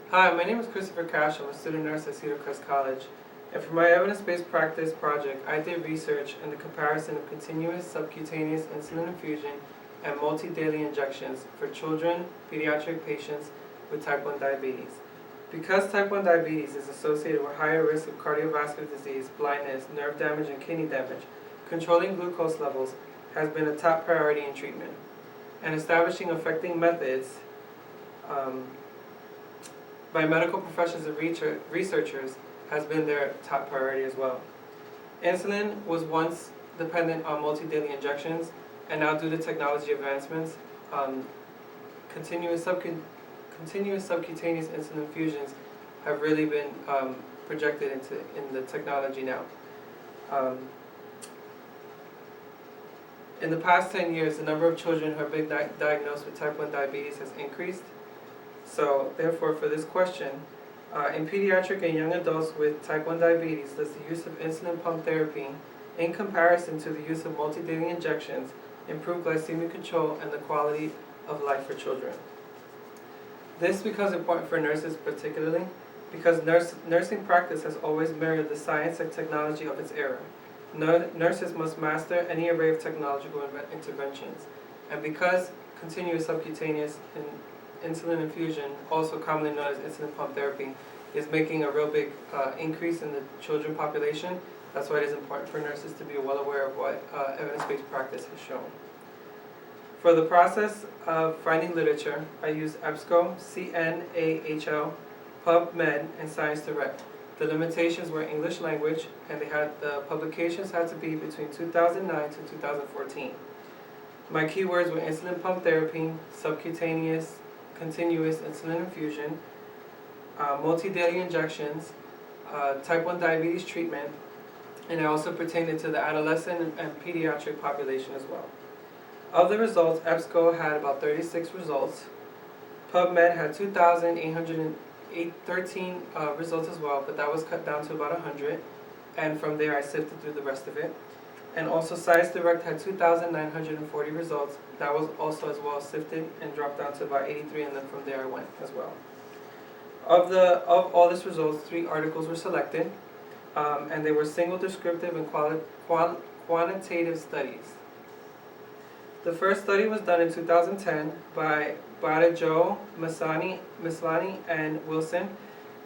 Hi, my name is Christopher Cash. I'm a student nurse at Cedar Crest College. And for my evidence-based practice project, I did research in the comparison of continuous subcutaneous insulin infusion and multi-daily injections for children, pediatric patients with type 1 diabetes. Because type 1 diabetes is associated with higher risk of cardiovascular disease, blindness, nerve damage, and kidney damage, controlling glucose levels has been a top priority in treatment. And establishing effective methods by medical professionals and researchers has been their top priority as well. Insulin was once dependent on multi-daily injections, and now due to technology advancements, continuous subcutaneous insulin infusions have really been projected in the technology now. In the past 10 years, the number of children who have been diagnosed with type 1 diabetes has increased. So, therefore, for this question, in pediatric and young adults with type 1 diabetes, does the use of insulin pump therapy, in comparison to the use of multi-daily injections, improve glycemic control and the quality of life for children? This becomes important for nurses particularly because nursing practice has always mirrored the science and technology of its era. Nurses must master any array of technological interventions, and because continuous subcutaneous insulin infusion, also commonly known as insulin pump therapy, is making a real big increase in the children population. That's why it is important for nurses to be well aware of what evidence-based practice has shown. For the process of finding literature, I use EBSCO, CNAHL, PubMed, and ScienceDirect. The limitations were English language, and the publications had to be between 2009 to 2014. My keywords were insulin pump therapy, subcutaneous continuous insulin infusion, multi-daily injections, type 1 diabetes treatment, and I also pertained it to the adolescent and pediatric population as well. Of the results, EBSCO had about 36 results. PubMed had 2,813 results as well, but that was cut down to about 100, and from there I sifted through the rest of it. And also ScienceDirect had 2,940 results. That was also as well sifted and dropped down to about 83, and then from there I went as well. Of all these results, 3 articles were selected, and they were single descriptive and quantitative studies. The first study was done in 2010 by Badajo, Mislani, and Wilson,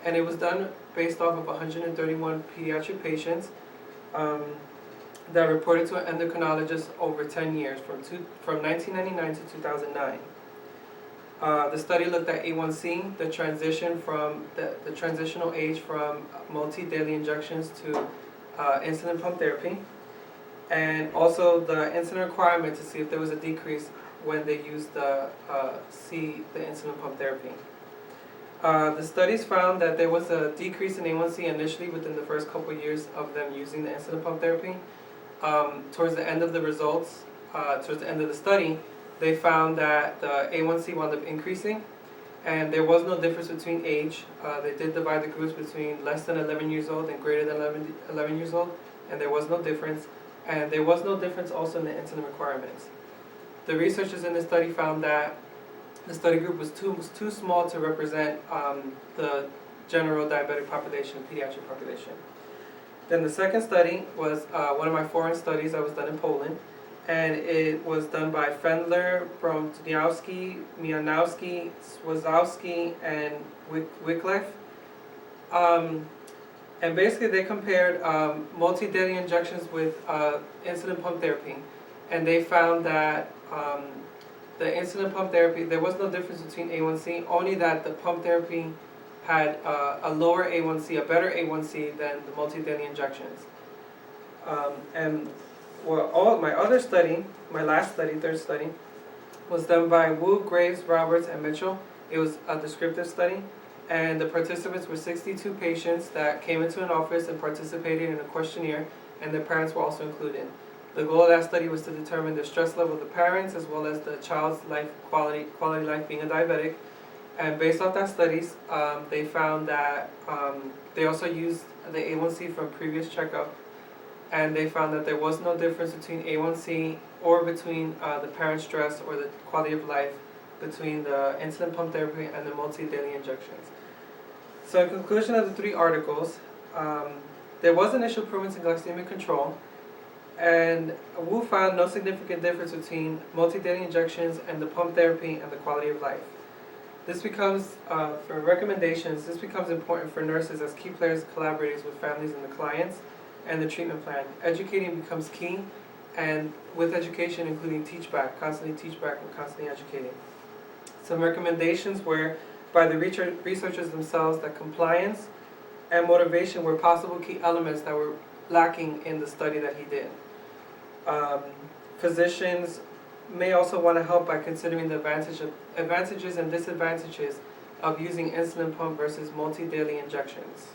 and it was done based off of 131 pediatric patients that reported to an endocrinologist over 10 years, from 1999 to 2009. The study looked at A1C, the transition from the transitional age from multi-daily injections to insulin pump therapy, and also the insulin requirement to see if there was a decrease when they used the insulin pump therapy. The studies found that there was a decrease in A1C initially within the first couple years of them using the insulin pump therapy. Towards the end of the results, towards the end of the study, they found that the A1C wound up increasing, and there was no difference between age. They did divide the groups between less than 11 years old and greater than 11 years old, and there was no difference. And there was no difference also in the insulin requirements. The researchers in this study found that the study group was too small to represent the general diabetic population, pediatric population. Then the second study was one of my foreign studies that was done in Poland, and it was done by Fendler, Bromtniowski, Mianowski, Swazowski, and Wycliffe. And basically they compared multi-daily injections with insulin pump therapy, and they found that the insulin pump therapy, there was no difference between A1C, only that the pump therapy had a lower A1C, a better A1C than the multi-daily injections. And well, my other study, my last study, third study, was done by Wu, Graves, Roberts, and Mitchell. It was a descriptive study, and the participants were 62 patients that came into an office and participated in a questionnaire, and their parents were also included. The goal of that study was to determine the stress level of the parents as well as the child's life quality life being a diabetic. And based off that studies, they found that they also used the A1C from previous checkup, and they found that there was no difference between A1C or between the parent stress or the quality of life between the insulin pump therapy and the multi-daily injections. So in conclusion of the 3 articles, there was initial improvements in glycemic control, and Wu found no significant difference between multi-daily injections and the pump therapy and the quality of life. This becomes, for recommendations, this becomes important for nurses as key players and collaborators with families and the clients and the treatment plan. Educating becomes key, and with education including constantly teach back and constantly educating. Some recommendations were by the researchers themselves that compliance and motivation were possible key elements that were lacking in the study that he did. Physicians may also want to help by considering the advantages and disadvantages of using insulin pump versus multi-daily injections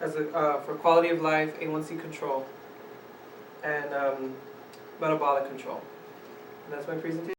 as for quality of life, A1C control, and metabolic control. And that's my presentation.